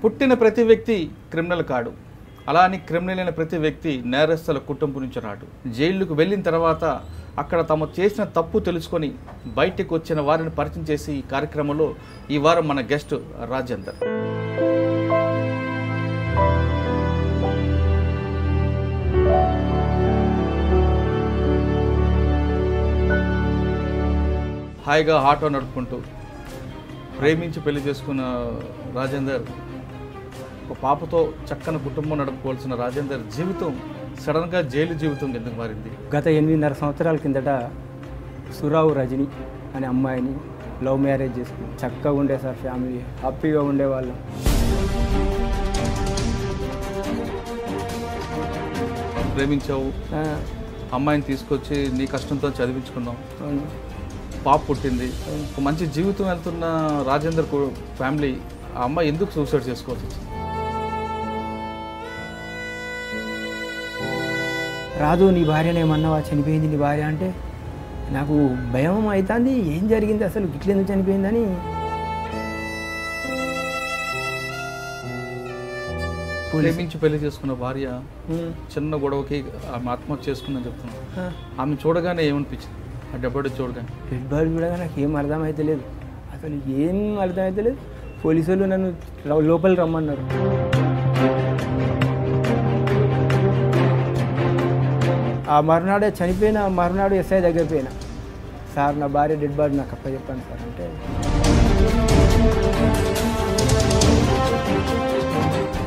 పుట్టిన ప్రతి వ్యక్తి క్రిమినల్ కాడు. అలా అని క్రిమినల్ అయిన ప్రతి వ్యక్తి నేరస్తుల కుటుంబం నుంచి రాడు. జైలుకు వెళ్ళిన తర్వాత అక్కడ తమ చేసిన తప్పు తెలుసుకొని బయటికి వచ్చిన వారిని పరిచయం చేసి ఈ కార్యక్రమంలో ఈ వారం మన గెస్ట్ రాజేందర్. హాయిగా ఆటో నడుపుకుంటూ ప్రేమించి పెళ్లి చేసుకున్న రాజేందర్, ఒక పాపతో చక్కని కుటుంబం నడుపుకోవాల్సిన రాజేందర్ జీవితం సడన్గా జైలు జీవితం ఎందుకు మారింది? గత 8.5 సంవత్సరాల కిందట సురావు రజని అనే అమ్మాయిని లవ్ మ్యారేజ్ చేసుకుని చక్కగా ఉండే సార్, ఫ్యామిలీ హ్యాపీగా ఉండేవాళ్ళం. ప్రేమించావు, అమ్మాయిని తీసుకొచ్చి నీ కష్టంతో చదివించుకున్నావు, పాప పుట్టింది, ఒక మంచి జీవితం వెళ్తున్న రాజేందర్ ఫ్యామిలీ ఆ అమ్మాయి ఎందుకు సూసైడ్ చేసుకోవాల్సి వచ్చింది? రాదు, నీ భార్యను ఏమన్నావా, చనిపోయింది నీ భార్య అంటే నాకు భయం అవుతుంది. ఏం జరిగింది అసలు, గిట్ల ఎందుకు చనిపోయిందని. ప్రేమించి పెళ్లి చేసుకున్న భార్య చిన్న గొడవకి ఆమె ఆత్మహత్య చేసుకుందని చెప్తున్నాను. ఆమె చూడగానే ఏమనిపించింది? ఆ డెడ్ బాడీ చూడగానే నాకు ఏం అర్థమైతే లేదు, అసలు ఏం అర్థమైతే లేదు. పోలీసు వాళ్ళు నన్ను లోపలికి రమ్మన్నారు. ఆ మరునాడే చనిపోయిన మరునాడు ఎస్ఐ దగ్గర పోయినా, సార్ నా భార్య డెడ్ బాడీ నాకు చెప్పండి సార్ అంటే,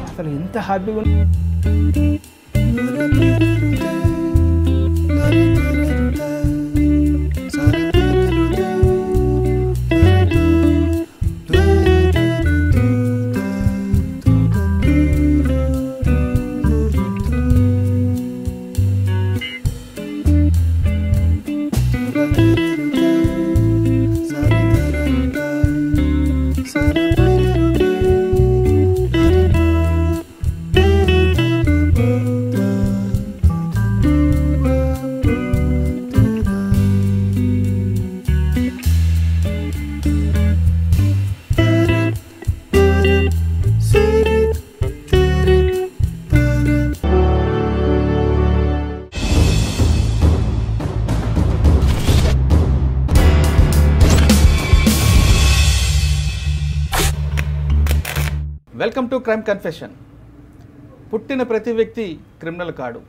అసలు ఎంత హ్యాపీగా వెల్కమ్ టు క్రైమ్ కన్ఫెషన్. పుట్టిన ప్రతి వ్యక్తి క్రిమినల్ కాడు.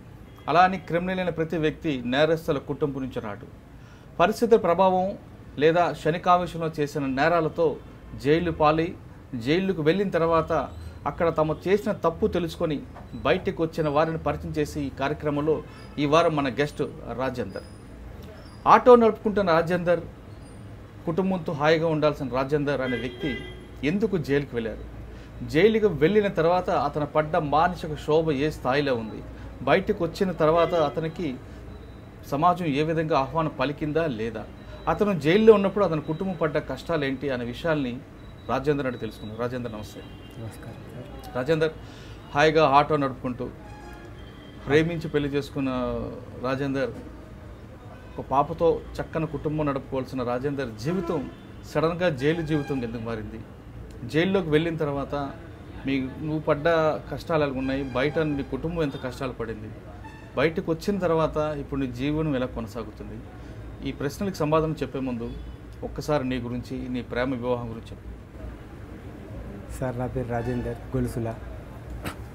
అలా అని క్రిమినల్ అయిన ప్రతి వ్యక్తి నేరస్తుల కుటుంబం నుంచి రాడు. పరిస్థితుల ప్రభావం లేదా శనికావేశంలో చేసిన నేరాలతో జైలు పాలి జైలుకు వెళ్ళిన తర్వాత అక్కడ తమ చేసిన తప్పు తెలుసుకొని బయటికి వచ్చిన వారిని పరిచయం చేసి ఈ కార్యక్రమంలో ఈ వారం మన గెస్ట్ రాజేందర్. ఆటో నడుపుకుంటున్న రాజేందర్, కుటుంబంతో హాయిగా ఉండాల్సిన రాజేందర్ అనే వ్యక్తి ఎందుకు జైలుకు వెళ్ళారు? జైలుకు వెళ్ళిన తర్వాత అతను పడ్డ మానసిక శోభ ఏ స్థాయిలో ఉంది? బయటకు వచ్చిన తర్వాత అతనికి సమాజం ఏ విధంగా ఆహ్వానం పలికిందా లేదా? అతను జైల్లో ఉన్నప్పుడు అతని కుటుంబం పడ్డ కష్టాలు ఏంటి అనే విషయాల్ని రాజేందర్ అంటే తెలుసుకున్నాం. రాజేందర్ నమస్తే. నమస్కారం సార్. రాజేందర్, హాయిగా ఆటో నడుపుకుంటూ ప్రేమించి పెళ్లి చేసుకున్న రాజేందర్, ఒక పాపతో చక్కని కుటుంబం నడుపుకోవాల్సిన రాజేందర్ జీవితం సడన్గా జైలు జీవితం ఎందుకు మారింది? జైల్లోకి వెళ్ళిన తర్వాత నువ్వు పడ్డ కష్టాలు ఎలా ఉన్నాయి? బయట నీ కుటుంబం ఎంత కష్టాలు పడింది? బయటకు వచ్చిన తర్వాత ఇప్పుడు నీ జీవనం ఎలా కొనసాగుతుంది? ఈ ప్రశ్నలకు సమాధానం చెప్పే ముందు ఒక్కసారి నీ గురించి, నీ ప్రేమ వివాహం గురించి చెప్పు. సార్, నా పేరు రాజేందర్,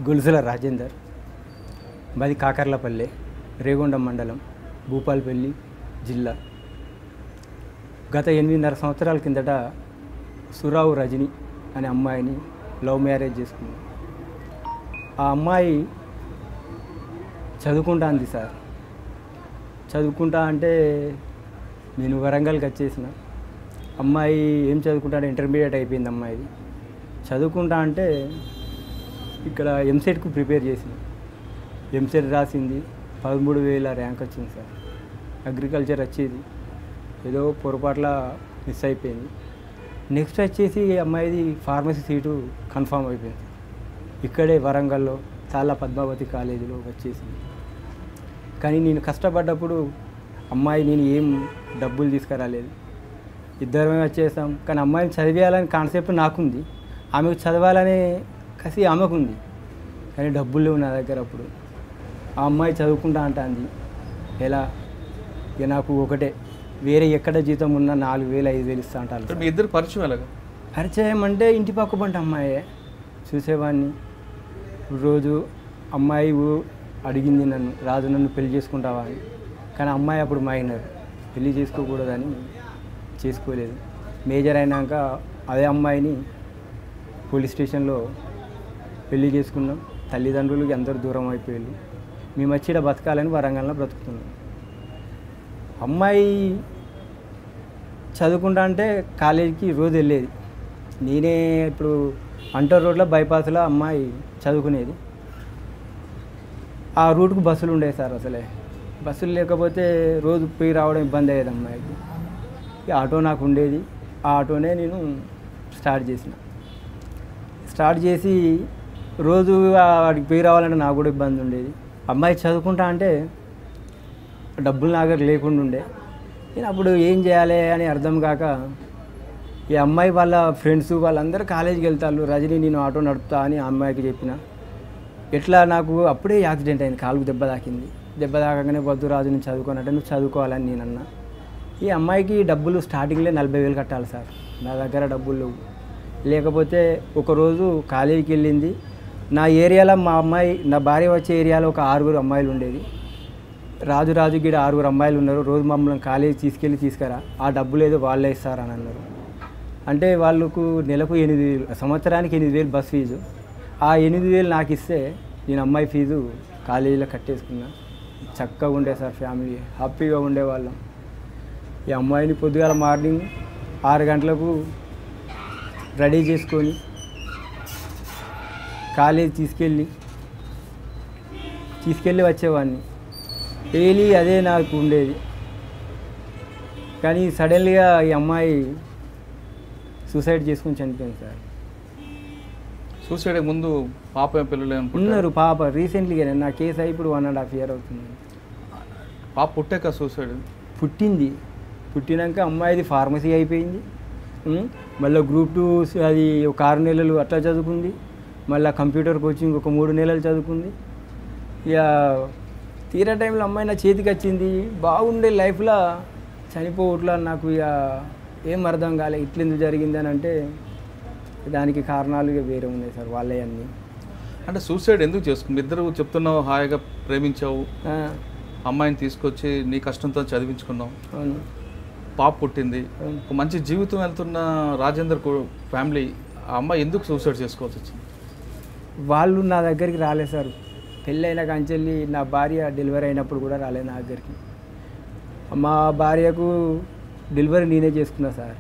గొలుసుల రాజేందర్. మాది కాకర్లపల్లె, రేగొండ మండలం, భూపాలపల్లి జిల్లా. గత 8.5 సంవత్సరాల కిందట సురావు రజని అనే అమ్మాయిని లవ్ మ్యారేజ్ చేసుకున్నాం. ఆ అమ్మాయి చదువుకుంటా అంది సార్. చదువుకుంటా అంటే నేను వరంగల్కి వచ్చేసిన. అమ్మాయి ఏం చదువుకుంటా అంటే ఇంటర్మీడియట్ అయిపోయింది అమ్మాయిది. చదువుకుంటా అంటే ఇక్కడ ఎంసెట్కు ప్రిపేర్ చేసింది. ఎంసెట్ రాసింది, 13,000 ర్యాంక్ వచ్చింది సార్. అగ్రికల్చర్ వచ్చేది, ఏదో పొరపాట్ల మిస్ అయిపోయింది. నెక్స్ట్ వచ్చేసి అమ్మాయిది ఫార్మసీ సీటు కన్ఫామ్ అయిపోయింది. ఇక్కడే వరంగల్లో చాలా పద్మావతి కాలేజీలో వచ్చేసింది. కానీ నేను కష్టపడ్డప్పుడు అమ్మాయి నేను ఏం డబ్బులు తీసుకురాలేదు, ఇద్దరమే వచ్చేసాం. కానీ అమ్మాయిని చదివేయాలని కాన్సెప్ట్ నాకుంది, ఆమెకు చదవాలనే కసి ఆమెకు ఉంది, కానీ డబ్బులు లేవు నా దగ్గర. అప్పుడు ఆ అమ్మాయి చదువుకుంటా అంటుంది. ఎలా ఇక నాకు ఒకటే, వేరే ఎక్కడ జీతం ఉన్నా 4,000 5,000 ఇస్తా అంటారు. మీ ఇద్దరు పరిచయం ఎలాగా? పరిచయం అంటే ఇంటి పక్క పంట అమ్మాయే చూసేవాడిని. రోజు అమ్మాయి అడిగింది నన్ను, రాజు నన్ను పెళ్లి చేసుకుంటావా అని. కానీ అమ్మాయి అప్పుడు మైనర్, పెళ్లి చేసుకోకూడదని చేసుకోలేదు. మేజర్ అయినాక అదే అమ్మాయిని పోలీస్ స్టేషన్లో పెళ్లి చేసుకున్నాం. తల్లిదండ్రులకి అందరూ దూరం అయిపోయారు. మేము వచ్చి ఇక్కడ బతకాలని వరంగల్లో బ్రతుకుతున్నాం. అమ్మాయి చదువుకుంటా అంటే కాలేజీకి రోజు వెళ్ళేది. నేనే ఇప్పుడు అంటర్ రోడ్లో బైపాస్లో అమ్మాయి చదువుకునేది. ఆ రూట్కు బస్సులు ఉండేవి సార్. అసలే బస్సులు లేకపోతే రోజు పోయి రావడం ఇబ్బంది అయ్యేది అమ్మాయికి. ఈ ఆటో నాకు ఉండేది, ఆ ఆటోనే నేను స్టార్ట్ చేసి రోజు వాడికి పోయి రావాలంటే నాకు కూడా ఇబ్బంది ఉండేది. అమ్మాయి చదువుకుంటా అంటే డబ్బులు నా దగ్గర లేకుండా ఉండే. నేను అప్పుడు ఏం చేయాలి అని అర్థం కాక ఈ అమ్మాయి వాళ్ళ ఫ్రెండ్స్ వాళ్ళందరూ కాలేజీకి వెళ్తారు, రజనీ నేను ఆటో నడుపుతా అని ఆ అమ్మాయికి చెప్పిన. ఎట్లా నాకు అప్పుడే యాక్సిడెంట్ అయింది, కాలుకు దెబ్బ తాకింది. దెబ్బ తాకగానే వద్దు రాజు నేను చదువుకోనంటే నువ్వు చదువుకోవాలని నేను అన్నా. ఈ అమ్మాయికి డబ్బులు స్టార్టింగ్లో 40,000 కట్టాలి సార్. నా దగ్గర డబ్బులు లేకపోతే ఒకరోజు కాలేజీకి వెళ్ళింది. నా ఏరియాలో మా అమ్మాయి, నా భార్య వచ్చే ఏరియాలో ఒక 6 అమ్మాయిలు ఉండేది. రాజు గిడ 6 అమ్మాయిలు ఉన్నారు, రోజు మమ్మల్ని కాలేజీ తీసుకురా, ఆ డబ్బులు ఏదో వాళ్ళే ఇస్తారని అన్నారు. అంటే వాళ్ళకు నెలకు 8,000, సంవత్సరానికి 8,000 బస్ ఫీజు. ఆ 8,000 నాకు ఇస్తే నేను అమ్మాయి ఫీజు కాలేజీలో కట్టేసుకున్నా. చక్కగా ఉండే సార్, ఫ్యామిలీ హ్యాపీగా ఉండేవాళ్ళం. ఈ అమ్మాయిని పొద్దుగాల మార్నింగ్ 6 గంటలకు రెడీ చేసుకొని కాలేజీ తీసుకెళ్ళి వచ్చేవాడిని. డైలీ అదే నాకు ఉండేది. కానీ సడన్గా ఈ అమ్మాయి సూసైడ్ చేసుకుని చనిపోయింది సార్. సూసైడ్ ముందు పాప పిల్లలు ఉన్నారు. పాప రీసెంట్లీగా నా కేసు అయి ఇప్పుడు 1.5 year అవుతుంది. పాప పుట్టాక సూసైడ్ పుట్టినాక అమ్మాయిది ఫార్మసీ అయిపోయింది. మళ్ళీ గ్రూప్ 2 అది ఒక 6 నెలలు అట్లా చదువుకుంది. మళ్ళీ కంప్యూటర్ కోచింగ్ ఒక 3 నెలలు చదువుకుంది. ఇక తీరా టైంలో అమ్మాయి నా చేతికి వచ్చింది. బాగుండే లైఫ్లో చనిపోవట్లా. నాకు ఇక ఏం అర్థం కాలే ఇట్లెందుకు జరిగింది అని. అంటే దానికి కారణాలు ఇక వేరే ఉన్నాయి సార్, వాళ్ళే అన్నీ. అంటే సూసైడ్ ఎందుకు చేసుకుంది? ఇద్దరు చెప్తున్నావు హాయిగా ప్రేమించావు, అమ్మాయిని తీసుకొచ్చి నీ కష్టంతో చదివించుకున్నావు, అవును, పాప పుట్టింది, ఒక మంచి జీవితం వెళ్తున్న రాజేందర్ ఫ్యామిలీ ఆ అమ్మాయి ఎందుకు సూసైడ్ చేసుకోవాల్సి వచ్చింది? వాళ్ళు నా దగ్గరికి రాలేదు సార్. పెళ్ళైన కంచెల్లి నా భార్య డెలివరీ అయినప్పుడు కూడా రాలేదు నా దగ్గరికి. మా భార్యకు డెలివరీ నేనే చేసుకున్నా సార్.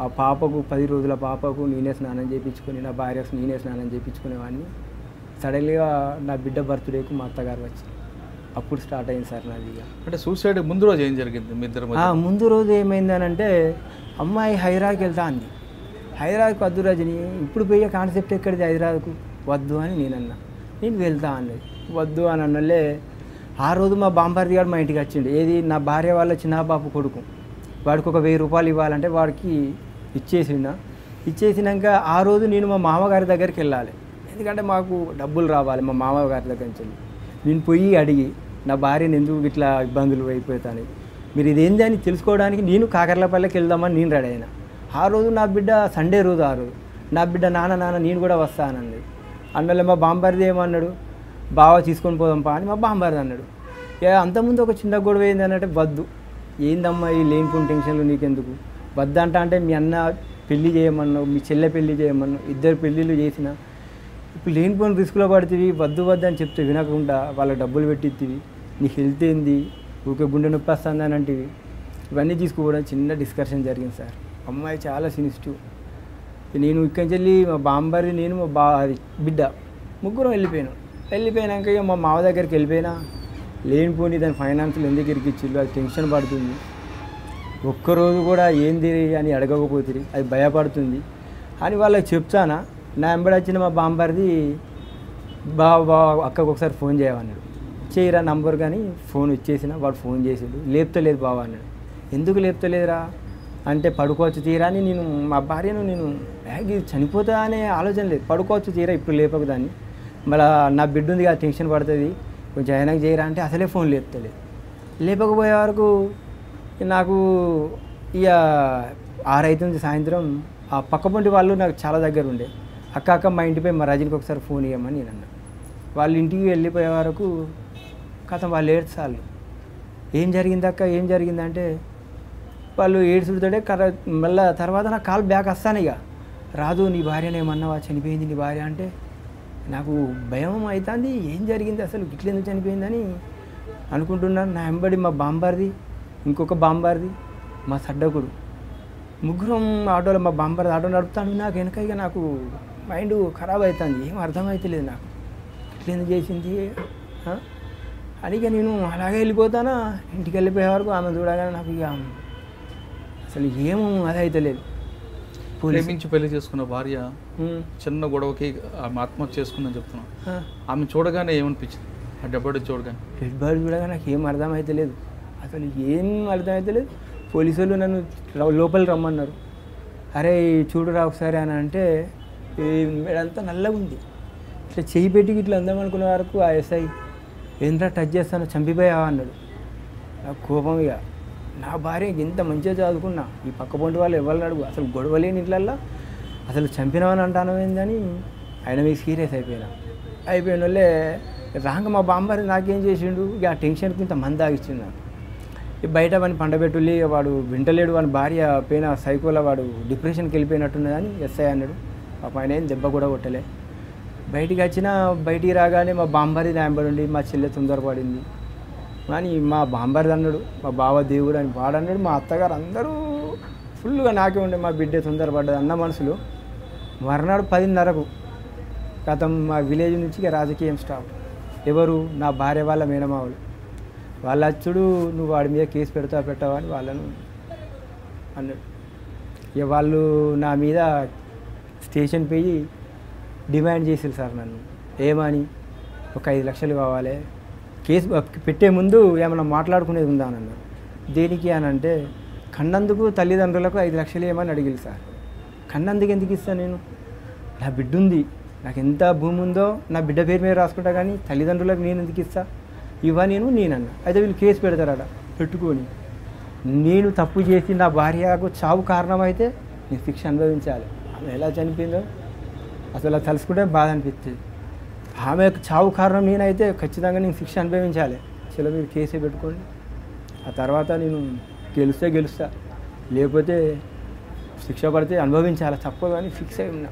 ఆ పాపకు 10 రోజుల పాపకు నేనే స్నానం చేయించుకొని, నా భార్యకు నేనే స్నానం చేయించుకునేవాడిని. సడన్గా నా బిడ్డ బర్త్డేకు మా అత్తగారు వచ్చి అప్పుడు స్టార్ట్ అయింది సార్ నాది. అంటే సూసైడ్ ముందు రోజు ఏం జరిగింది మీ ఇద్దరు? ముందు రోజు ఏమైందని అంటే అమ్మాయి హైదరాబాద్కి వెళ్తా అంది. హైదరాబాద్కు వద్దు రజని, ఇప్పుడు పోయే కాన్సెప్ట్ ఎక్కడిది హైదరాబాద్కు వద్దు అని నేనన్నా. నేను వెళ్తా అన్నది. వద్దు అని అన్నలే. ఆ రోజు మా బాంబర్ది గారు మా ఇంటికి వచ్చిండు. ఏది నా భార్య వాళ్ళ చిన్న బాబు కొడుకు, వాడికి ఒక 1000 రూపాయలు ఇవ్వాలంటే వాడికి ఇచ్చేసినాక ఆ రోజు నేను మా మామగారి దగ్గరికి వెళ్ళాలి. ఎందుకంటే మాకు డబ్బులు రావాలి మా మామగారి దగ్గర నుంచి. నేను పోయి అడిగి నా భార్యను ఎందుకు ఇట్లా ఇబ్బందులు అయిపోతాను, మీరు ఇదేంది అని తెలుసుకోవడానికి నేను కాకర్లపల్లికి వెళ్దామని నేను రెడీ అయినా. ఆ రోజు నా బిడ్డ సండే రోజు, ఆ రోజు నా బిడ్డ నాన్న నేను కూడా వస్తానన్నది. అందువల్ల మా బాంబర్ది ఏమన్నాడు, బాగా తీసుకొని పోదాంపా అని మా బాంబర్ది అన్నాడు. అంతకుముందు ఒక చిన్న గొడవ ఏంది అన్నట్టు, వద్దు ఏందమ్మా ఈ లేనిపోని టెన్షన్లు నీకెందుకు, వద్దంట అంటే మీ అన్న పెళ్ళి చేయమన్నావు, మీ చెల్లె పెళ్ళి చేయమన్నావు, 2 పెళ్ళిళ్ళు చేసిన, ఇప్పుడు లేనిపోని రిస్క్లో పడుతుంది, వద్దు అని చెప్తే వినకుండా వాళ్ళకి డబ్బులు పెట్టిద్దివి, నీ హెల్త్ ఏంది, ఊకే గుండె నొప్పి వస్తుంది అని అంటివి. ఇవన్నీ తీసుకోవడం చిన్న డిస్కషన్ జరిగింది సార్. అమ్మాయి చాలా సెన్సిటివ్. నేను ఇక్కడి నుంచి వెళ్ళి మా బాంబరి నేను మా బిడ్డ ముగ్గురం వెళ్ళిపోయినాక ఇక మా మావ దగ్గరికి వెళ్ళిపోయినా. లేనిపోని దాని ఫైనాన్షియల్ ఎందుకు ఇరికిచ్చిళ్ళు, అది టెన్షన్ పడుతుంది. ఒక్కరోజు కూడా ఏంది అని అడగకపోతుంది, అది భయపడుతుంది అని వాళ్ళకి చెప్తానా. నా వెంబడి వచ్చిన మా బాంబర్ది బావ అక్కకు ఒకసారి ఫోన్ చేయమన్నాడు. చేయరా నంబర్ కానీ ఫోన్ ఇచ్చేసిన. వాడు ఫోన్ చేసాడు, లేపుతలేదు బావ అన్నాడు. ఎందుకు లేపుతలేదురా, అంటే పడుకోవచ్చు తీరా అని నేను మా భార్యను నేను ఇది చనిపోతా అనే ఆలోచన లేదు, పడుకోవచ్చు తీరా ఇప్పుడు లేపకు దాన్ని, మళ్ళీ నా బిడ్డ ఉంది కదా టెన్షన్ పడుతుంది కొంచెం ఆయనకు చేయరా అంటే అసలే ఫోన్ లేపుతలేదు. లేపకపోయే వరకు నాకు ఇక 6 అవుతుంది సాయంత్రం. ఆ పక్కపొంటి వాళ్ళు నాకు చాలా దగ్గర ఉండే, అక్క మా ఇంటిపై మా రజనికి ఒకసారి ఫోన్ ఇవ్వమని నేను అన్నా. వాళ్ళ ఇంటికి వెళ్ళిపోయే వరకు కథ వాళ్ళు ఏడ్చాలి. ఏం జరిగింది అక్క ఏం జరిగిందంటే వాళ్ళు ఏడ్చుడితోటే మళ్ళీ తర్వాత నా కాల్ బ్యాక్ వస్తాను. ఇక రాదు నీ భార్యను ఏమన్నావా చనిపోయింది నీ భార్య అంటే నాకు భయం అవుతుంది, ఏం జరిగింది అసలు ఇట్లా ఎందుకు చనిపోయిందని అనుకుంటున్నాను. నా వెంబడి మా బాంబార్ది ఇంకొక బాంబార్ది మా సడ్డకుడు ముగ్గురం ఆటోలో మా బాంబార్ది ఆటో నడుపుతాను. నాకు వెనక ఇక నాకు మైండ్ ఖరాబ్ అవుతుంది, ఏం అర్థమవుతలేదు నాకు ఇట్లా ఎందుకు చేసింది అని. ఇక నేను అలాగే వెళ్ళిపోతానా, ఇంటికి వెళ్ళిపోయే వరకు ఆమె చూడగానే నాకు ఇక అసలు ఏమో అది అవుతలేదు. ప్రేమించి పెళ్లి చేసుకున్న భార్య చిన్న గొడవకి ఆమె ఆత్మహత్య చేసుకుందని చెప్తున్నాను. ఆమె చూడగానే ఏమనిపించింది? ఆ డెడ్ బాడీ చూడగానే నాకు ఏం అర్థమవుతలేదు, అసలు ఏం అర్థమవుతలేదు. పోలీసు వాళ్ళు నన్ను లోపలికి రమ్మన్నారు. అరే చూడురా ఒకసారి అని అంటే మేడంతా నల్లగా ఉంది, ఇట్లా చేయి పెట్టి ఇట్లా అందామనుకునే వరకు ఆ ఎస్ఐ ఏంద్రా టచ్ చేస్తాను చంపిపోయావా అన్నాడు. నాకు కోపం. ఇక నా భార్య ఇంత మంచిగా చదువుకున్నా, ఈ పక్కపొంటి వాళ్ళు ఎవరిని అడుగు అసలు గొడవలేని ఇట్లల్లో అసలు చంపినామని అంటాను ఏందని ఆయన మీకు సీరియస్ అయిపోయిన వాళ్ళే రాంగ మా బాంబారి నాకేం చేసిండు. ఇక ఆ టెన్షన్కి ఇంత మంది తాగిచ్చిండు. బయట వాడిని పండబెట్టుల్లి వాడు వింటలేడు, వాడి భార్య పోయిన సైకోలో వాడు డిప్రెషన్కి వెళ్ళిపోయినట్టున్నదని ఎస్ఐ అన్నాడు. పాప ఆయన ఏం దెబ్బ కూడా కొట్టలే. బయటికి రాగానే మా బాంబారి నాయంబడి ఉండి మా చెల్లె తొందరపడింది కానీ మా బాంబారిది అన్నాడు, మా బావ దేవుడు అని వాడన్నాడు. మా అత్తగారు అందరూ ఫుల్గా నాకే ఉండే మా బిడ్డ తొందరపడ్డది అన్న మనసులో. మర్నాడు 10:30కు గతం మా విలేజ్ నుంచి ఇక రాజకీయం స్టార్ట్. ఎవరు నా భార్య వాళ్ళ మేనమావులు వాళ్ళ అచ్చుడు నువ్వు వాడి మీద కేసు పెట్టావా అని వాళ్ళను అన్నాడు. ఇక వాళ్ళు నా మీద స్టేషన్ పోయి డిమాండ్ చేసారు సార్ నన్ను, ఏమని ఒక 5 లక్షలు కావాలి, కేసు పెట్టే ముందు ఏమైనా మాట్లాడుకునేది ఉందా అని అన్నారు. దేనికి అని అంటే కన్నందుకు తల్లిదండ్రులకు 5 లక్షలు ఏమని అడిగింది సార్. కన్నందుకు ఎందుకు ఇస్తాను నేను, నా బిడ్డ ఉంది, నాకు ఎంత భూమి ఉందో నా బిడ్డ పేరు మీద రాసుకుంటా కానీ తల్లిదండ్రులకు నేను ఎందుకు ఇస్తా, నేనన్నా. అయితే వీళ్ళు కేసు పెడతారట, పెట్టుకొని నేను తప్పు చేసి నా భార్యకు చావు కారణమైతే నేను శిక్ష అనుభవించాలి. ఆమె ఎలా చనిపోయిందో అసలు తలుసుకుంటే బాధ అనిపిస్తుంది. ఆమె చావు కారణం నేనైతే ఖచ్చితంగా నేను శిక్ష అనుభవించాలి. అసలు మీరు కేసే పెట్టుకోండి, ఆ తర్వాత నేను గెలుస్తా, లేకపోతే శిక్ష పడితే అనుభవించాలి తప్పదు అని ఫిక్స్ అయి ఉన్నా.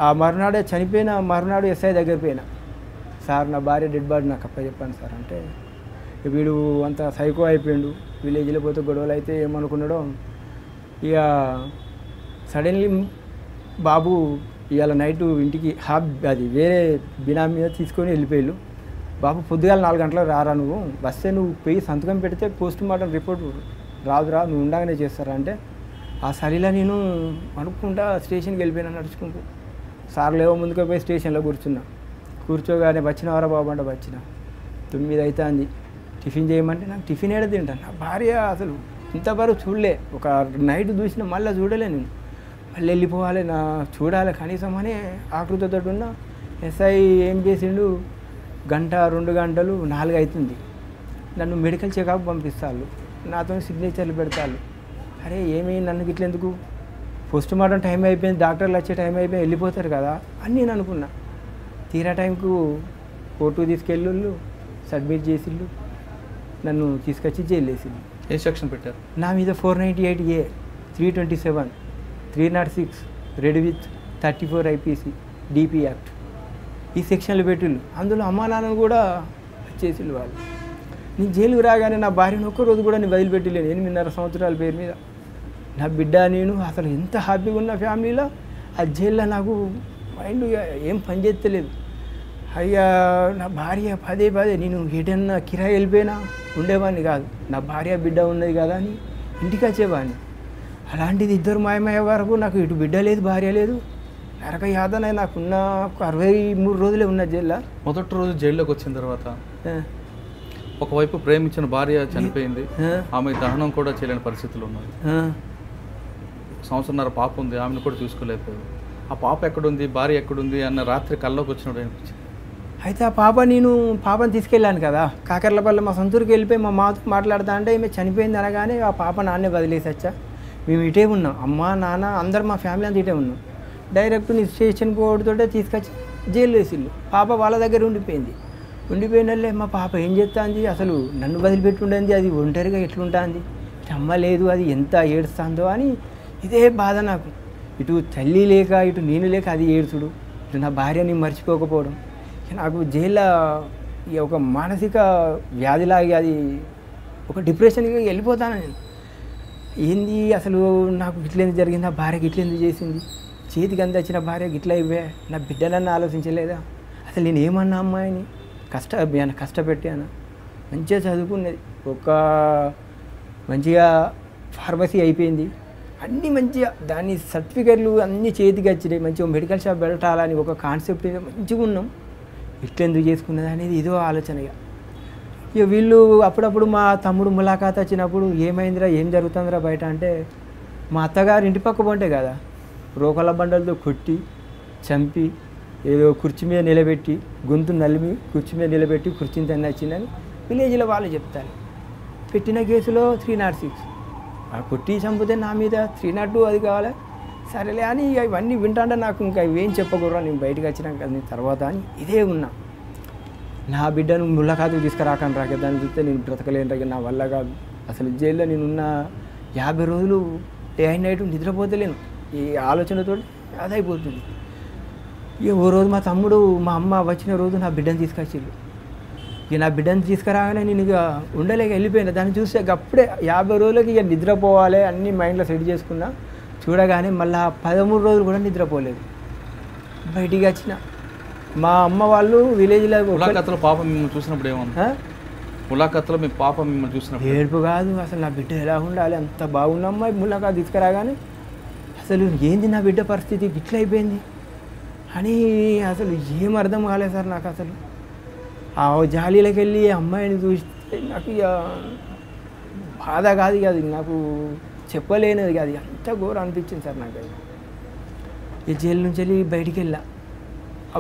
ఆ మరునాడే చనిపోయిన మరునాడు ఎస్ఐ దగ్గర పోయినా, సార్ నా భార్య డెడ్ బాడీ నాకు చెప్పాను సార్ అంటే, వీడు అంత సైకో అయిపోయాడు, విలేజ్లో పోతే గొడవలు అయితే ఏమనుకున్నాడో. ఇక సడన్లీ బాబు ఇవాళ నైటు ఇంటికి అది వేరే బినామీ మీద తీసుకొని వెళ్ళిపోయాడు. బాబు పొద్దుగాల 4 గంటలకు రారా, నువ్వు వస్తే నువ్వు పోయి సంతకం పెడితే పోస్ట్ మార్టం రిపోర్ట్ రాదురా, నువ్వు ఉండగానే చేస్తారా అంటే, ఆ సరిలా నేను అనుకుంటా స్టేషన్కి వెళ్ళిపోయినా నడుచుకుంటూ. సార్ లేవో ముందుకు పోయి స్టేషన్లో కూర్చోగానే వచ్చినవారా బాబు అంటే వచ్చిన. 9 అవుతుంది, టిఫిన్ చేయమంటే నాకు టిఫిన్ ఏడ తింటాను. నా భార్య అసలు ఇంతవరకు చూడలే, ఒక నైట్ చూసిన మళ్ళీ చూడలే నేను, మళ్ళీ వెళ్ళిపోవాలి నా చూడాలి కనీసం అనే ఆకృతితో ఉన్న. ఎస్ఐ ఏం చేసిండు, 1-2 గంటలు 4 అవుతుంది, నన్ను మెడికల్ చెకప్ పంపిస్తాను, నాతో సిగ్నేచర్లు పెడతాను. అరే ఏమి నన్ను ఇట్లా ఎందుకు, పోస్ట్ మార్టం టైం అయిపోయింది, డాక్టర్లు వచ్చే టైం అయిపోయింది, వెళ్ళిపోతారు కదా అని నేను అనుకున్నా. తీరా టైంకు కోర్టు తీసుకెళ్ళు సబ్మిట్ చేసిళ్ళు, నన్ను తీసుకొచ్చి జైలు వేసిండు. ఏ సెక్షన్ పెట్టారు? నా మీద 498A, 327, 306 red with 34 IPC DP act ఈ సెక్షన్లు పెట్టిళ్ళు. అందులో అమ్మా నాన్నను కూడా చేసిళ్ళు వాళ్ళు. నేను జైలుకు రాగానే నా భార్యను ఒక్కరోజు కూడా నేను వదిలిపెట్టలేను. 8.5 సంవత్సరాల పేరు మీద నా బిడ్డ నేను అసలు ఎంత హ్యాపీగా ఉన్న ఫ్యామిలీలో. ఆ జైల్లో నాకు మైండ్ ఏం పనిచేస్తలేదు. అయ్యా నా భార్య పదే నేను ఎటన్నా కిరాయి వెళ్ళిపోయినా ఉండేవాడిని కాదు, నా భార్య బిడ్డ ఉన్నది కదా అని ఇంటికి వచ్చేవాడిని. అలాంటిది 2 మాయమయ్యే వరకు నాకు ఇటు బిడ్డ లేదు భార్య లేదు, నరక యాదన. నాకున్న 63 రోజులే ఉన్న జైల్లో. మొదటి రోజు జైల్లోకి వచ్చిన తర్వాత ఒకవైపు ప్రేమించిన భార్య చనిపోయింది, ఆమె దహనం కూడా చేయలేని పరిస్థితులు ఉన్నాయి. సంవత్సరంన్నర పాప ఉంది, ఆమెను కూడా చూసుకోలేకపోయావు. ఆ పాప ఎక్కడుంది, భార్య ఎక్కడుంది అన్న రాత్రి కల్లోకి వచ్చినప్పుడు అనిపించింది. అయితే ఆ పాపని తీసుకెళ్ళాను కదా కాకర్లపల్లి, మా సొంతూరుకి వెళ్ళిపోయి మా మాతో మాట్లాడుతా అంటే ఈమె చనిపోయింది అనగానే ఆ పాప నాన్నే వదిలేసి వచ్చా. మేము ఇటే ఉన్నాం, అమ్మ నాన్న అందరు మా ఫ్యామిలీ అంతా ఇటే ఉన్నాం. డైరెక్ట్ నీ స్టేషన్ పోవడంతో తీసుకొచ్చి జైలు వేసిళ్ళు. పాప వాళ్ళ దగ్గర ఉండిపోయినలే. మా పాప ఏం చేస్తుంది, అసలు నన్ను వదిలిపెట్టి ఉండేది, అది ఒంటరిగా ఎట్లుంటుంది, అమ్మ లేదు, అది ఎంత ఏడుస్తుందో అని ఇదే బాధ నాకు. ఇటు తల్లి లేక ఇటు నేను లేక అది ఏడుచుడు, ఇటు నా భార్యని మర్చిపోకపోవడం. నాకు జైల్లో ఒక మానసిక వ్యాధిలాగా అది ఒక డిప్రెషన్గా వెళ్ళిపోతాను నేను. ఏంది అసలు నాకు గిట్లేందుకు జరిగింది, నా భార్య గిట్లేందుకు చేసింది, చేతికి అందించిన భార్య గిట్లా ఇవ్వే, నా బిడ్డలన్నా ఆలోచించలేదా, అసలు నేను ఏమన్నా అమ్మాయిని కష్టపెట్టాను. మంచిగా చదువుకున్నది, ఒక మంచిగా ఫార్మసీ అయిపోయింది, అన్నీ మంచిగా దాని సర్టిఫికెట్లు అన్నీ చేతికి వచ్చినాయి, మంచిగా మెడికల్ షాప్ పెట్టాలని ఒక కాన్సెప్ట్ మంచిగా ఉన్నాం. ఇట్లెందుకు చేసుకున్నది అనేది ఇదో ఆలోచనగా. ఇక వీళ్ళు అప్పుడప్పుడు మా తమ్ముడు ములాఖాత్ వచ్చినప్పుడు ఏమైందిరా ఏం జరుగుతుందిరా బయట అంటే, మా అత్తగారు ఇంటి పక్క పోంటే కదా రోకల బండలతో కొట్టి చంపి ఏదో కుర్చీ మీద నిలబెట్టి గొంతు నలిమి కుర్చీ మీద నిలబెట్టి కుర్చీని తన్ని వచ్చిందని విలేజ్లో వాళ్ళు చెప్తారు. పెట్టిన కేసులో 306, ఆ కొట్టి చంపితే నా మీద 302 అది కావాలి. సరేలే అని ఇవన్నీ వింటాంటే నాకు ఇంకా ఇవేం చెప్పకూడరా, నేను బయటకు వచ్చినాక తర్వాత అని ఇదే ఉన్నా. నా బిడ్డను ముళ్ళకాతుకు తీసుకురాకండి రాక, దాన్ని చూస్తే నేను బ్రతకలేను రాక, నా వల్ల కాదు. అసలు జైల్లో నేనున్న 50 రోజులు డే అండ్ నైట్ నిద్రపోతలేను, ఈ ఆలోచనతో అదైపోతుంది. ఇక ఓ రోజు మా తమ్ముడు మా అమ్మ వచ్చిన రోజు నా బిడ్డను తీసుకొచ్చిండు. ఇక నా బిడ్డను తీసుకురాగానే నేను ఇక ఉండలేక వెళ్ళిపోయినా. దాన్ని చూస్తే అప్పుడే 50 రోజులకి ఇక నిద్రపోవాలి అన్నీ మైండ్లో సెట్ చేసుకున్నా. చూడగానే మళ్ళీ 13 రోజులు కూడా నిద్రపోలేదు. బయటికి వచ్చిన మా అమ్మ వాళ్ళు విలేజ్లో ములాఖాత్లో పాప మిమ్మల్ని చూసినప్పుడు ఏమన్నా, ములాఖాత్లో మీ పాప మిమ్మల్ని చూసినప్పుడు ఏడుపు కాదు, అసలు నా బిడ్డ ఎలా ఉండాలి, అంత బాగున్నమ్మా. ములాఖాత్ తీసుకురాగానే అసలు ఏంది నా బిడ్డ పరిస్థితి ఇట్లా అయిపోయింది అని అసలు ఏం అర్థం కాలేదు సార్ నాకు. అసలు ఆ జాలీలోకి వెళ్ళి అమ్మాయిని చూస్తే నాకు ఇక బాధ కాదు ఇక, అది నాకు చెప్పలేనిది కాదు, అంత ఘోరం అనిపించింది సార్ నాకు. అది ఈ జైలు నుంచి వెళ్ళి బయటికి వెళ్ళా.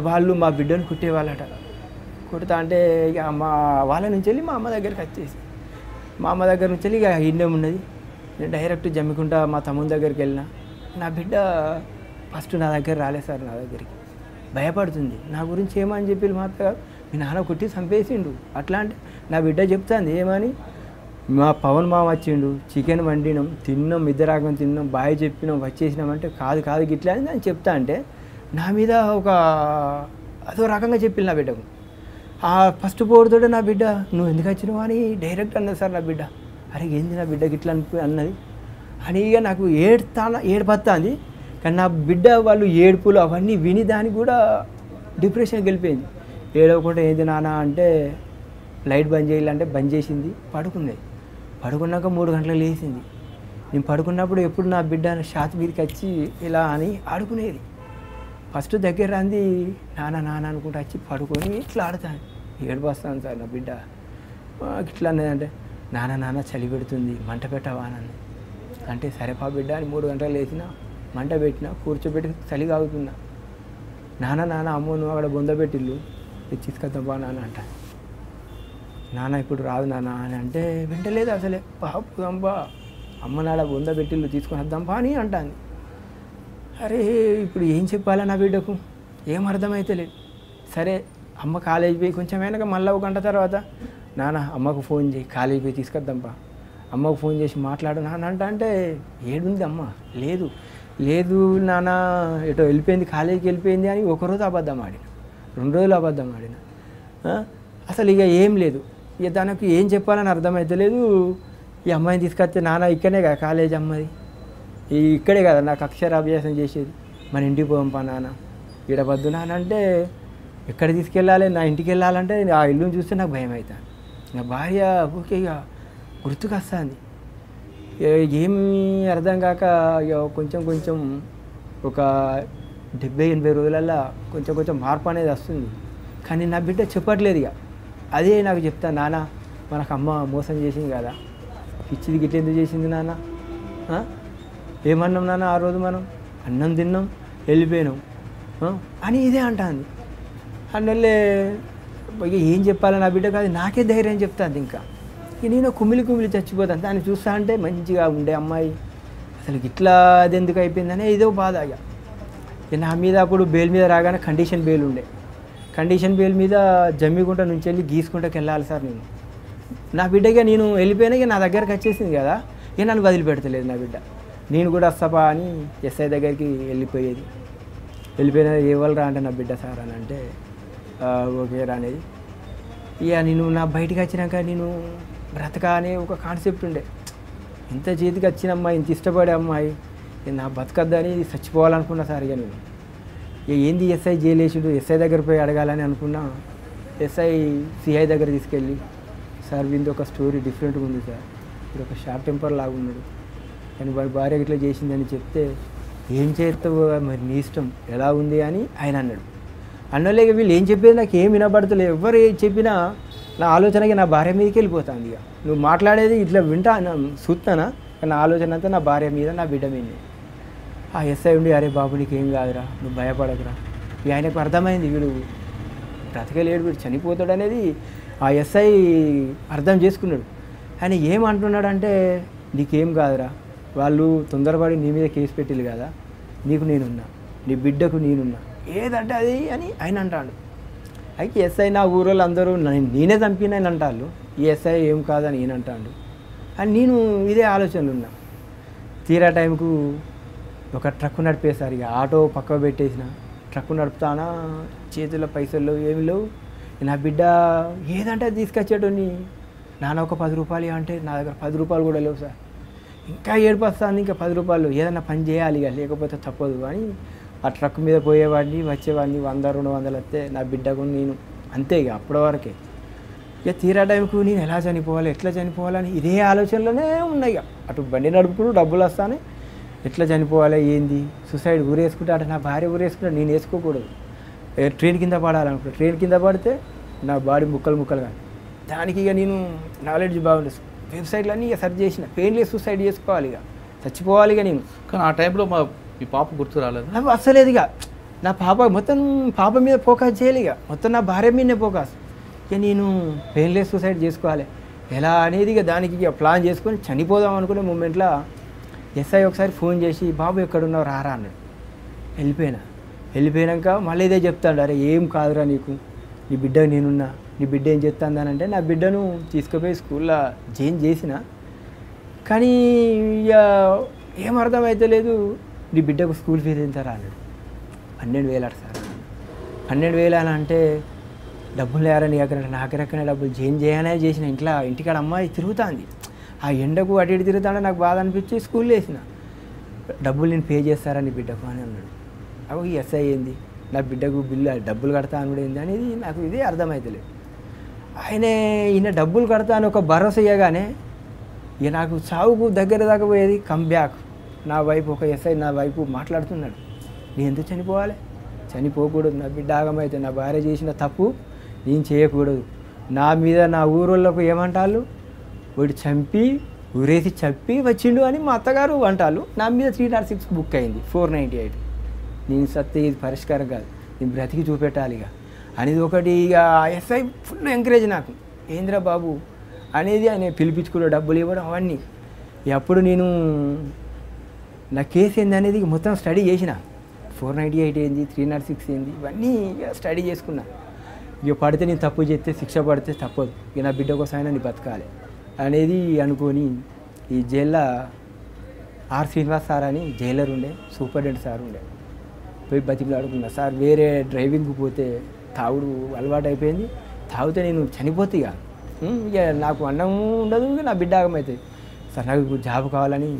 వాళ్ళు మా బిడ్డను కుట్టేవాళ్ళట. కుడతా అంటే ఇక మా వాళ్ళ నుంచి వెళ్ళి మా అమ్మ దగ్గరికి వచ్చేసి, మా అమ్మ దగ్గర నుంచి వెళ్ళి ఇక ఇండియం ఉన్నది. నేను డైరెక్ట్ జమ్మికుంటా మా తమ్ముని దగ్గరికి వెళ్ళిన. నా బిడ్డ ఫస్ట్ నా దగ్గర రాలేదు సార్, నా దగ్గరికి భయపడుతుంది. నా గురించి ఏమని చెప్పి మాత్రం మీ నాన్న కొట్టి చంపేసిండు అట్లా అంటే, నా బిడ్డ చెప్తాంది ఏమని, మా పవన్ మామ వచ్చిండు, చికెన్ వండినాం తిన్నాం, ఇద్దరాగం తిన్నాం, బాయ్ చెప్పినాం వచ్చేసినామంటే కాదు గిట్లా అని నేను చెప్తా అంటే నా మీద ఒక అదో రకంగా చెప్పి నా బిడ్డకు. ఆ ఫస్ట్ పోడుతోటే నా బిడ్డ నువ్వు ఎందుకు వచ్చినావు అని డైరెక్ట్ అన్నది సార్ నా బిడ్డ. అరే ఏంది నా బిడ్డకి ఇట్లా అన్నది అని ఇక నాకు ఏడుపత్తాంది. కానీ నా బిడ్డ వాళ్ళు ఏడుపులు అవన్నీ విని దానికి కూడా డిప్రెషన్కి వెళ్ళిపోయింది. ఏడవకుండా ఏంది నాన్న అంటే లైట్ బంద్ చేయాలంటే బంద్ చేసింది, పడుకున్నది. పడుకున్నాక 3 గంటలకు లేచింది. నేను పడుకున్నప్పుడు ఎప్పుడు నా బిడ్డ షాత్ మీదకి వచ్చి ఇలా అని ఆడుకునేది. ఫస్ట్ దగ్గర అంది నాన్న అనుకుంటూ వచ్చి పడుకొని ఇట్లా ఆడుతాను. ఏడుపు వస్తాను సార్ నా బిడ్డ. ఇట్లా అన్నదంటే నాన్న చలి పెడుతుంది మంట పెట్టవా అని అంటే, సరే పా బిడ్డ అని 3 గంటలు లేచిన మంట పెట్టిన, కూర్చోబెట్టి చలి కాగుతున్నా. నాన్న అమ్మో నువ్వు అక్కడ బొంద పెట్టిల్లు తీసుకొద్దాంపా నాన్న అంట. నాన్న ఇప్పుడు రాదు నాన్న అని అంటే వింటలేదు అసలే. పాపంబా అమ్మ నాడ బొంద పెట్టిల్లు తీసుకొని వద్దాంపా అని అంటాను. అరే ఇప్పుడు ఏం చెప్పాలా నా బిడ్డకు, ఏం అర్థమైతే లేదు. సరే అమ్మ కాలేజీ పోయి కొంచెం వెనక మళ్ళీ 1 గంట తర్వాత నాన్న అమ్మకు ఫోన్ చేయి, కాలేజీ పోయి తీసుకొద్దాంపా, అమ్మకు ఫోన్ చేసి మాట్లాడు నాన్న అంటే ఏడుంది అమ్మ, లేదు నాన్న ఎటో వెళ్ళిపోయింది, కాలేజీకి వెళ్ళిపోయింది అని 1 రోజు అబద్ధం ఆడిన, 2 రోజులు అబద్ధం ఆడిన. అసలు ఇక ఏం లేదు. ఇక తనకు ఏం చెప్పాలని అర్థమైతే లేదు. ఈ అమ్మాయిని తీసుకొస్తే నాన్న ఇక్కడనే కదా కాలేజ్ అమ్మది, ఇక్కడే కదా నాకు అక్షరాభ్యాసం చేసేది, మన ఇంటికి పోంపా నాన్న, ఈడ వద్దు నాన్న అంటే ఎక్కడ తీసుకెళ్ళాలి, నా ఇంటికి వెళ్ళాలంటే ఆ ఇల్లుని చూస్తే నాకు భయం అవుతుంది. నా భార్య ఓకే ఇక గుర్తుకొస్తుంది. ఏమీ అర్థం కాక ఇక కొంచెం ఒక 70-80 రోజులల్లో కొంచెం మార్పు అనేది వస్తుంది. కానీ నా బిడ్డ చెప్పట్లేదు. ఇక అదే నాకు చెప్తాను నాన్న మనకు అమ్మ మోసం చేసింది కదా, ఇచ్చిది గిట్ల ఎందుకు చేసింది నాన్న, ఏమన్నాం నాన్న ఆ రోజు మనం అన్నం తిన్నాం వెళ్ళిపోయినాం అని ఇదే అంటాను. అందువల్లే ఇక ఏం చెప్పాలి నా బిడ్డ కాదు, నాకే ధైర్యం చెప్తాను. ఇంకా నేను కుమిలి చచ్చిపోతాను. దాన్ని చూస్తా అంటే మంచిగా ఉండే అమ్మాయి అసలు ఇట్లా అది ఎందుకు అయిపోయిందనే ఇదో బాధ. ఇక నా మీద అప్పుడు బెయిల్ మీద రాగానే కండిషన్ బెయిల్ ఉండే. కండిషన్ బెయిల్ మీద జమ్మికుంట నుంచి వెళ్ళి గీసుకుంటకి వెళ్ళాలి సార్. నేను నా బిడ్డగా నేను వెళ్ళిపోయినా ఇక నా దగ్గరకు వచ్చేసింది కదా, ఇక నన్ను వదిలిపెడతలేదు నా బిడ్డ. నేను కూడా వస్తాపా అని ఎస్ఐ దగ్గరికి వెళ్ళిపోయినా ఎవరు అంటే నా బిడ్డ సార్ అని అంటే ఓకే రా అనేది. ఇక నేను నా బయటికి వచ్చినాక నేను బ్రతకా అనే ఒక కాన్సెప్ట్ ఉండే. ఇంత చేతికి వచ్చిన అమ్మాయి, ఇంత ఇష్టపడే అమ్మాయి, నా బతకద్దని చచ్చిపోవాలనుకున్నా సార్. ఇక నేను ఇక ఏంది ఎస్ఐ జైలేసుడు, ఎస్ఐ దగ్గర పోయి అడగాలని అనుకున్నా. ఎస్ఐ సిఐ దగ్గర తీసుకెళ్ళి సార్ వీంది ఒక స్టోరీ డిఫరెంట్గా ఉంది సార్, ఇప్పుడు ఒక షార్ట్ టెంపర్ లాగా ఉన్నాడు కానీ వాడి భార్య ఇట్లా చేసిందని చెప్తే ఏం చేస్తావు మరి నీ ఇష్టం ఎలా ఉంది అని ఆయన అన్నాడు. అన్నలేక వీళ్ళు ఏం చెప్పేది నాకు ఏం వినబడతలేదు. ఎవరు ఏం చెప్పినా నా ఆలోచనకి నా భార్య మీదకి వెళ్ళిపోతుంది. ఇక నువ్వు మాట్లాడేది ఇట్లా వింటా చూస్తానా, నా ఆలోచన అంతా నా భార్య మీద నా బిడ్డ మీద. ఆ ఎస్ఐ ఉండి అరే బాబు నీకు ఏం కాదురా, నువ్వు భయపడకురా. ఇక ఆయనకు అర్థమైంది వీడు బ్రతకలేడు, వీడు చనిపోతాడు అనేది ఆ ఎస్ఐ అర్థం చేసుకున్నాడు. ఆయన ఏమంటున్నాడంటే నీకేం కాదురా, వాళ్ళు తొందరపడి నీ మీద కేసు పెట్టిల్లు కదా, నీకు నేనున్నా, నీ బిడ్డకు నేనున్నా, ఏదంటే అది అని ఆయన అంటాడు. అయితే ఎస్ఐ నా ఊరోళ్ళు అందరూ నేనే చంపినని అంటారు, ఈ ఎస్ఐ ఏం కాదని నేను అంటాడు. అని నేను ఇదే ఆలోచనలు ఉన్నా. తీరా టైంకు ఒక ట్రక్కు నడిపేశారు. ఇక ఆటో పక్కకు పెట్టేసిన ట్రక్కు నడుపుతానా, చేతుల్లో పైసలు ఏమి లేవు. నా బిడ్డ ఏదంటే అది తీసుకొచ్చేటోని, నాన్న ఒక 10 రూపాయలు అంటే నా దగ్గర 10 రూపాయలు కూడా లేవు సార్. ఇంకా ఏడుపు వస్తుంది, ఇంకా 10 రూపాయలు ఏదైనా పని చేయాలి ఇక, లేకపోతే తప్పదు అని ఆ ట్రక్ మీద పోయేవాడిని వచ్చేవాడిని. 100-200 వస్తే నా బిడ్డకు నేను అంతే. ఇక అప్పటి వరకే ఇక తీరా టైంకు నేను ఎలా చనిపోవాలి, ఎట్లా చనిపోవాలని ఇదే ఆలోచనలోనే ఉన్నాయి. ఇక అటు బండి నడుపుకుంటూ డబ్బులు వస్తానే ఎట్లా చనిపోవాలి ఏంది, సూసైడ్ ఊరేసుకుంటే అంటే నా భార్య ఊరేసుకుంటే నేను వేసుకోకూడదు. ట్రైన్ కింద పడాలనుకుంటా, ట్రైన్ కింద పడితే నా బాడీ ముక్కలు కానీ. దానికి ఇక నేను నాలెడ్జ్ బాగుంటుంది, వెబ్సైట్లన్నీ ఇక సెర్చ్ చేసిన పెయిన్లెస్ సూసైడ్ చేసుకోవాలి, ఇక చచ్చిపోవాలి. ఇక నేను కానీ ఆ టైంలో మీ పాప గుర్తు రాలేదు నాకు అస్సలేదు. ఇక నా మొత్తం పాప మీద ఫోకస్ చేయాలి, ఇక మొత్తం నా భార్య మీదనే ఫోకస్. ఇక నేను పెయిన్లెస్ సూసైడ్ చేసుకోవాలి ఎలా అనేది ఇక దానికి ఇక ప్లాన్ చేసుకొని చనిపోదాం అనుకునే మూమెంట్లో ఎస్ఐ ఒకసారి ఫోన్ చేసి బాబు ఎక్కడున్నావు రారా అన్నాడు. వెళ్ళిపోయాక మళ్ళీ ఇదే చెప్తాడు, అరే ఏం కాదురా నీకు, నీ బిడ్డ నేనున్నా, నీ బిడ్డ ఏం చెప్తాను అంటే నా బిడ్డను తీసుకుపోయి స్కూల్లో జాయిన్ చేసిన. కానీ ఇక ఏం అర్థమైతే లేదు, నీ బిడ్డకు స్కూల్ ఫీజు ఎంతరా అన్నాడు. 12,000 అట సార్. 12,000 అని అంటే డబ్బులు లేరని దగ్గర నాకు రకమైన డబ్బులు జాయిన్ చేయనే చేసిన. ఇంటికాడ అమ్మాయి తిరుగుతుంది, ఆ ఎండకు అటు ఇటు తిరుగుతాడే నాకు బాధ అనిపించి స్కూల్లో వేసిన. డబ్బులు నేను పే చేస్తారా నీ బిడ్డకు అని అన్నాడు. అవి ఎస్ఐ ఏంది, నా బిడ్డకు బిల్లు డబ్బులు కడతా అని ఏంది అనేది నాకు ఇదే అర్థమవుతలేదు. ఈయన డబ్బులు కడతా అని ఒక భరోసా ఇవ్వగానే ఇక నాకు చావుకు దగ్గర దాకా పోయేది. కమ్ బ్యాక్ నా వైపు ఒక ఎస్ఐ నా వైపు మాట్లాడుతున్నాడు, నేను ఎందుకు చనిపోవాలి, చనిపోకూడదు, నా బిడ్డ ఆగమైతే నా భార్య చేసిన తప్పు నేను చేయకూడదు. నా మీద నా ఊరోళ్ళకు ఏమంటారు, వాడు ఊరేసి చంపి వచ్చిండు అని మా అత్తగారు అంటారు. నా మీద 306 బుక్ అయింది, 498. నేను సత్తే ఇది పరిష్కారం కాదు, నేను బ్రతికి చూపెట్టాలి ఇక అనేది ఒకటి. ఇక ఎస్ఐ ఫుల్ ఎంకరేజ్ నాకు, ఏంద్రా బాబు అనేది ఆయన పిలిపించుకున్న డబ్బులు ఇవ్వడం అవన్నీ. అప్పుడు నేను నా కేసు ఏంది అనేది మొత్తం స్టడీ చేసిన. 498 ఏంది, 306 ఏంది, ఇవన్నీ ఇక స్టడీ చేసుకున్నా. ఇక పడితే నేను తప్పు చేస్తే శిక్ష పడితే తప్పదు, ఇక నా బిడ్డ కోసం అయినా నేను బతకాలి అనేది అనుకొని ఈ జైల్లో ఆర్ శ్రీనివాస్ సార్ అని జైలర్ ఉండే, సూపరింటెండెంట్ సార్ ఉండే, పోయి బతికిలాడుకున్నా. సార్ వేరే డ్రైవింగ్కి పోతే తాగుడు అలవాటు అయిపోయింది, తాగితే నేను చనిపోతే ఇక నాకు అన్నం ఉండదు, ఇక నా బిడ్డ ఆగమవుతుంది. సార్ నాకు జాబ్ కావాలని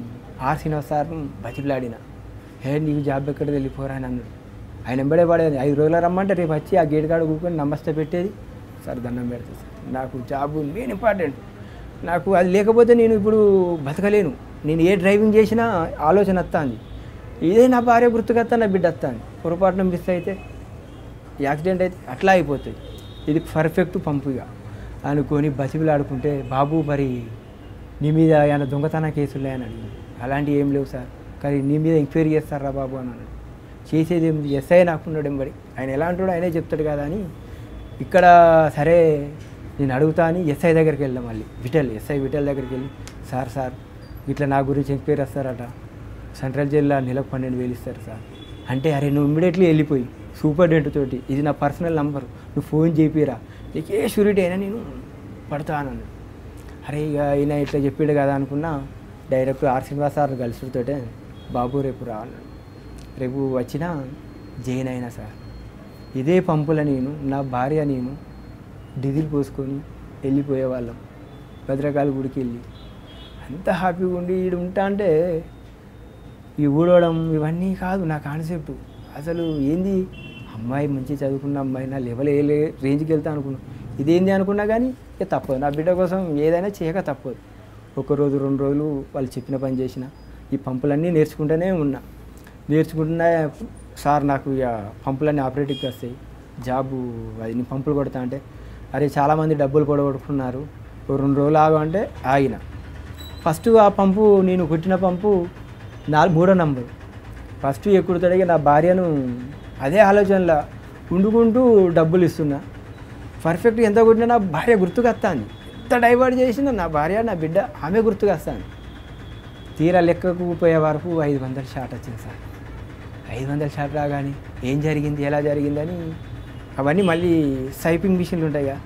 ఆర్ శ్రీనివాస్ సార్ బతికిలాడిన. నీకు జాబ్ ఎక్కడ వెళ్ళిపోరా అని అన్నాడు. ఆయన వెంబడే పడేది. 5 రోజులు రమ్మంటే రేపు వచ్చి ఆ గేట్ కాడ కూర్చొని నమస్తే పెట్టేది. సార్ దండం పెడతాను సార్, నాకు జాబ్ మెయిన్ ఇంపార్టెంట్, నాకు అది లేకపోతే నేను ఇప్పుడు బతకలేను. నేను ఏ డ్రైవింగ్ చేసినా ఆలోచన వస్తుంది, ఇదే నా భార్య గుర్తుకొస్తా, నా బిడ్డ వస్తుంది. పొరపాటున మిస్ అయితే యాక్సిడెంట్ అయితే అట్లా అయిపోతుంది. ఇది పర్ఫెక్ట్ పంపు. ఇక అనుకొని బసిబులు ఆడుకుంటే బాబు మరి నీ మీద ఏమైనా దొంగతన కేసులు ఉన్నాయని అడిగింది. అలాంటివి ఏం లేవు సార్, కానీ నీ మీద ఎంక్వైరీ చేస్తారా బాబు అని అన్నాడు. చేసేది ఏమి ఎస్ఐ నాకున్నాడు ఎంబడి, ఆయన ఎలా అంటాడో ఆయనే చెప్తాడు కదా అని ఇక్కడ సరే నేను అడుగుతా అని ఎస్ఐ దగ్గరికి వెళ్ళాం. మళ్ళీ ఎస్ఐ విఠల్ దగ్గరికి వెళ్ళి సార్ ఇట్లా నా గురించి ఎంక్వైరీ వస్తారట, సెంట్రల్ జైల్లో నెలకు 12,000 ఇస్తారు సార్ అంటే, అరే నువ్వు ఇమ్మీడియట్లీ వెళ్ళిపోయి సూపరింటెండెంట్ తోటి ఇది నా పర్సనల్ నంబర్, నువ్వు ఫోన్ చేపిరా, నీకు ఏ షూరిటీ అయినా నేను పడతానన్నాడు. అరే ఇక ఈయన ఇట్లా చెప్పాడు కదా అనుకున్నా, డైరెక్ట్ ఆర్ శ్రీనివాస్ సార్ కలిసితోటే బాబు రేపు రా అన్నాడు. రేపు వచ్చినా జైన్ అయినా సార్ ఇదే పంపుల నేను నా భార్య నేను డీజిల్ పోసుకొని వెళ్ళిపోయేవాళ్ళం భద్రకాళి గుడికి వెళ్ళి. అంత హ్యాపీగా ఉండి ఈడు ఉంటా అంటే ఈ ఊడవడం ఇవన్నీ కాదు నా కాన్సెప్ట్. అసలు ఏంది అమ్మాయి మంచి చదువుకున్న అమ్మాయి నా లెవెల్ ఏ రేంజ్కి వెళ్తా అనుకున్నాను, ఇదేంది అనుకున్నా కానీ ఇక తప్పదు, నా బిడ్డ కోసం ఏదైనా చేయక తప్పదు. 1 రోజు 2 రోజులు వాళ్ళు చెప్పిన పని చేసిన ఈ పంపులన్నీ నేర్చుకుంటూనే ఉన్నా. నేర్చుకుంటున్నా సార్ నాకు ఇక పంపులన్నీ ఆపరేటివ్కి వస్తాయి, జాబు అది నేను పంపులు కొడతా అంటే, అరే చాలామంది డబ్బులు కొడుకున్నారు 2 రోజులు ఆగు అంటే ఆగిన. ఫస్ట్ ఆ పంపు నేను కొట్టిన పంపు 3వ నంబరు ఫస్ట్ ఎక్కుడుతాడిగా నా భార్యను అదే ఆలోచనలో వండుకుంటూ డబ్బులు ఇస్తున్నా. పర్ఫెక్ట్ ఎంత కొట్టినా నా భార్య గుర్తుకొస్తాను, ఎంత డైవర్ట్ చేసినా నా భార్య నా బిడ్డ ఆమె గుర్తుకొస్తాను. తీరా లెక్కకు పోయే వరకు 500 షాట్ వచ్చింది సార్. 500 షాట్ రాగానే ఏం జరిగింది ఎలా జరిగిందని అవన్నీ మళ్ళీ సైపింగ్ మిషన్లు ఉంటాయిగా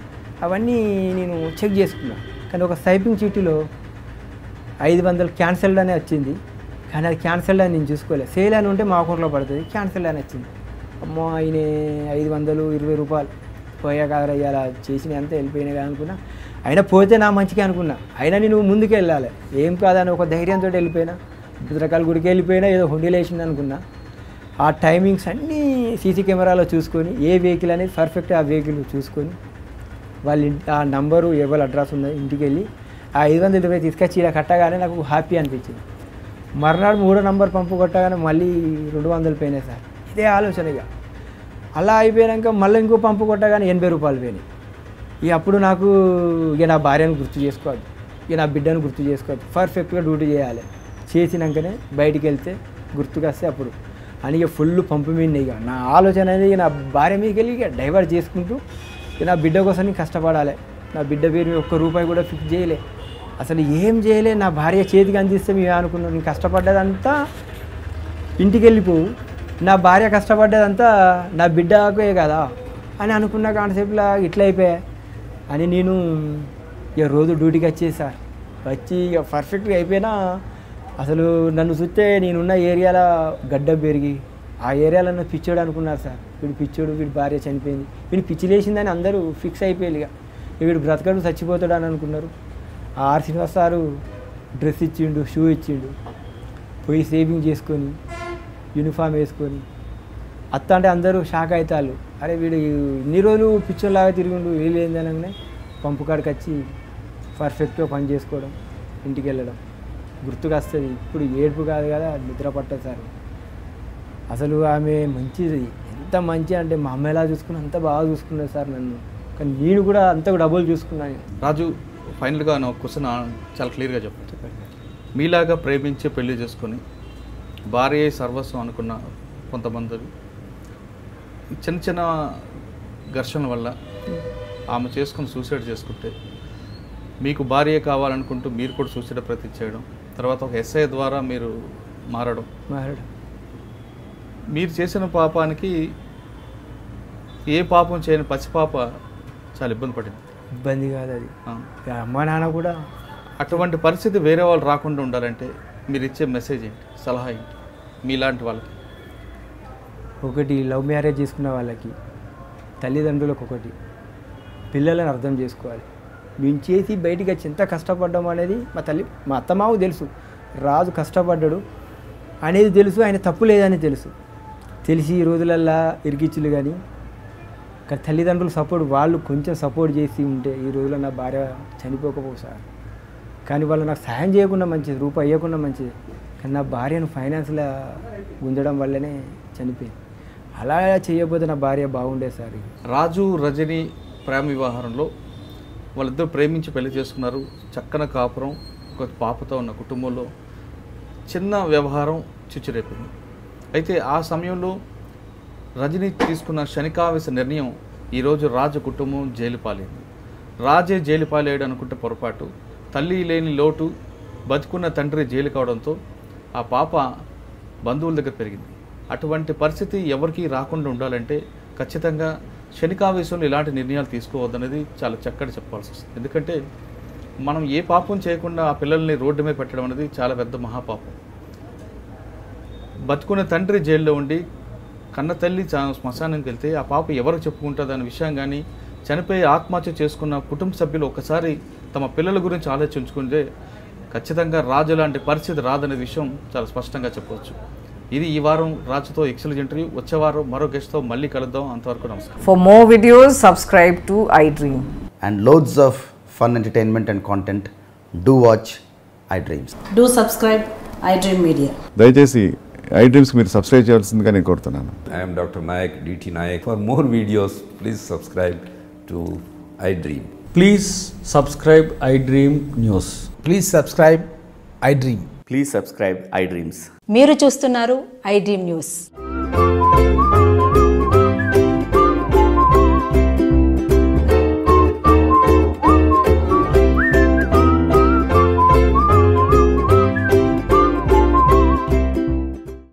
అవన్నీ నేను చెక్ చేసుకున్నా. కానీ ఒక సైపింగ్ చీటీలో 500 క్యాన్సల్డ్ అని వచ్చింది, కానీ అది క్యాన్సల్డ్ అని నేను చూసుకోలేదు. సేల్ అని ఉంటే మా అకౌంట్లో పడుతుంది, క్యాన్సల్డ్ అని వచ్చింది. అమ్మో ఆయన 520 రూపాయలు పోయా కాదరయ్యా అలా చేసిన అంతా వెళ్ళిపోయినాయి అనుకున్నా. అయినా పోతే నా మంచిగా అనుకున్నా, అయినా నేను ముందుకు వెళ్ళాలి ఏం కాదని ఒక ధైర్యంతో వెళ్ళిపోయినా. భద్రకాళి గుడికి వెళ్ళిపోయినా ఏదో హుండీలు వేసింది అనుకున్నా. ఆ టైమింగ్స్ అన్నీ సీసీ కెమెరాలో చూసుకొని ఏ వెహికల్ అనేది పర్ఫెక్ట్ ఆ వెహికల్ చూసుకొని వాళ్ళ ఆ నంబరు ఎవరి అడ్రస్ ఉందో ఇంటికి వెళ్ళి ఆ 520 తీసుకొచ్చి ఇలా కట్టగానే నాకు హ్యాపీ అనిపించింది. మర్నాడు 3వ నంబర్ పంపు కొట్టగానే మళ్ళీ 200 పోయినాయి సార్. ఇదే ఆలోచన ఇక అలా అయిపోయాక మళ్ళీ ఇంకో పంపు కొట్టగానే 80 రూపాయలు పోయినాయి. ఇక అప్పుడు నాకు ఇక నా భార్యను గుర్తు చేసుకోవద్దు, ఇక నా బిడ్డను గుర్తు చేసుకోవద్దు, పర్ఫెక్ట్గా డ్యూటీ చేయాలి. చేసినాకనే బయటికి వెళ్తే గుర్తుకొస్తే అప్పుడు అని ఇక ఫుల్ పంపు మీద ఇక నా ఆలోచన అనేది ఇక నా భార్య మీదకి వెళ్ళి ఇక డైవర్ట్ చేసుకుంటూ ఇక నా బిడ్డ కోసం కష్టపడాలి. నా బిడ్డ పేరు మీద 1 రూపాయి కూడా ఫిక్స్ చేయలే, అసలు ఏం చేయలే. నా భార్య చేతికి అందిస్తే మేము అనుకున్నాం, నేను కష్టపడ్డదంతా ఇంటికి వెళ్ళిపోవు, నా భార్య కష్టపడ్డదంతా నా బిడ్డకే కదా అని అనుకున్న కాన్సెప్ట్లో ఇట్లా అయిపోయా అని నేను ఇక రోజు డ్యూటీకి వచ్చేసా. వచ్చి ఇక పర్ఫెక్ట్గా అయిపోయినా. అసలు నన్ను చూస్తే నేనున్న ఏరియాలో గడ్డ పెరిగి ఆ ఏరియాలో నన్ను పిచ్చోడు అనుకున్నారు సార్. వీడు పిచ్చోడు, వీడి భార్య చనిపోయింది, వీడు పిచ్చి లేచిందని అందరూ ఫిక్స్ అయిపోయారు. ఇక వీడు బ్రతకడు చచ్చిపోతాడు అని అనుకున్నారు. ఆర్ శ్రీనివాస్ సారు డ్రెస్ ఇచ్చిండు, షూ ఇచ్చిండు, పోయి సేవింగ్ చేసుకొని యూనిఫామ్ వేసుకొని అత్త అంటే అందరూ షాక్ అవుతారు. అరే వీడు ఇన్ని రోజులు పిచ్చోలాగా తిరిగిండు వీళ్ళు ఏందనగానే పంపు కాడికి వచ్చి పర్ఫెక్ట్గా పని చేసుకోవడం, ఇంటికి వెళ్ళడం గుర్తుకు వస్తుంది. ఇప్పుడు ఏడుపు కాదు కదా, నిద్ర పట్టదు సార్. అసలు ఆమె మంచిది, ఎంత మంచి అంటే మా అమ్మ ఎలా చూసుకున్నా అంత బాగా చూసుకున్నది సార్ నన్ను. కానీ నేను కూడా అంత డబ్బులు చూసుకున్నాను. రాజు, ఫైనల్గా నా క్వశ్చన్ చాలా క్లియర్గా చెప్పండి. మీలాగా ప్రేమించి పెళ్లి చేసుకొని భార్య సర్వస్వం అనుకున్న కొంతమంది చిన్న చిన్న ఘర్షణల వల్ల ఆమె చేసుకుని సూసైడ్ చేసుకుంటే, మీకు భార్య కావాలనుకుంటూ మీరు కూడా సూసైడ్ ప్రయత్నం చేయడం, తర్వాత ఒక ఎస్ఐ ద్వారా మీరు మారడం, మీరు చేసిన పాపానికి ఏ పాపం చేయని పసిపాప చాలా ఇబ్బంది పడింది. ఇబ్బంది కాదు అది, అమ్మ నాన్న కూడా. అటువంటి పరిస్థితి వేరే వాళ్ళు రాకుండా ఉండాలంటే మీరు ఇచ్చే మెసేజ్ ఏంటి, సలహా ఏంటి మీలాంటి వాళ్ళకి? ఒకటి, లవ్ మ్యారేజ్ చేసుకున్న వాళ్ళకి తల్లిదండ్రులకు ఒకటి, పిల్లలను అర్థం చేసుకోవాలి. మేము చేసి బయటికి వచ్చి ఎంత కష్టపడ్డాము అనేది మా అత్తమావు తెలుసు. రాజు కష్టపడ్డాడు అనేది తెలుసు, ఆయన తప్పు లేదని తెలుసు. తెలిసి ఈ రోజులల్లా ఇరికిచ్చులు కానీ తల్లిదండ్రులు సపోర్ట్, వాళ్ళు కొంచెం సపోర్ట్ చేసి ఉంటే ఈ రోజుల్లో నా భార్య చనిపోకపోవు సార్. కానీ వాళ్ళు నాకు సహాయం చేయకుండా మంచిది, రూపాయి ఇవ్వకుండా మంచిది. కానీ నా భార్యను ఫైనాన్స్లో గుంజడం వల్లనే చనిపోయింది. అలా చేయకపోతే నా భార్య బాగుండేది సార్. రాజు రజని ప్రేమ వివాహంలో వాళ్ళిద్దరూ ప్రేమించి పెళ్లి చేసుకున్నారు. చక్కన కాపురం, ఒక పాపతో ఉన్న కుటుంబంలో చిన్న వ్యవహారం చిచ్చురేపింది. అయితే ఆ సమయంలో రజనీ తీసుకున్న క్షణికావేశ నిర్ణయం ఈరోజు రాజు కుటుంబం జైలు పాలైంది. రాజే జైలు పాలేయడు అనుకుంటే పొరపాటు. తల్లి లేని లోటు, బతుకున్న తండ్రి జైలు కావడంతో ఆ పాప బంధువుల దగ్గర పెరిగింది. అటువంటి పరిస్థితి ఎవరికి రాకుండా ఉండాలంటే ఖచ్చితంగా క్షణికావేశంలో ఇలాంటి నిర్ణయాలు తీసుకోవద్దనేది చాలా చక్కటి చెప్పాల్సి వస్తుంది. ఎందుకంటే మనం ఏ పాపం చేయకుండా ఆ పిల్లల్ని రోడ్డు మీద పెట్టడం అనేది చాలా పెద్ద మహాపాపం. బతుకున్న తండ్రి జైల్లో ఉండి కన్న తల్లి శ్మశానానికి వెళ్తే ఆ పాప ఎవరికి చెప్పుకుంటుంది అనే విషయం కానీ, చనిపోయి ఆత్మహత్య చేసుకున్న కుటుంబ సభ్యులు ఒకసారి తమ పిల్లల గురించి ఆలోచించుకుంటే ఖచ్చితంగా రాజు లాంటి పరిస్థితి రాదనే విషయం చాలా స్పష్టంగా చెప్పవచ్చు. ఇది ఈ వారం రాజుతో ఎక్సలెంట్ ఇంటర్వ్యూ. వచ్చే వారం మరో గెస్ట్తో మళ్ళీ కలుద్దాం. అంతవరకు నమస్కారం. For more videos, subscribe to iDream. And loads of fun entertainment and content, do watch iDreams. Do subscribe iDream Media. దయచేసి iDreamsకి మీరు సబ్స్క్రైబ్ చేయాల్సిందిగా నేను కోరుతున్నాను. I am Dr. Nayak, DT Nayak. For more videos, please subscribe to iDream. Please subscribe iDream News. Please subscribe iDream. Please subscribe iDreams. మీరు చూస్తున్నారు iDream News.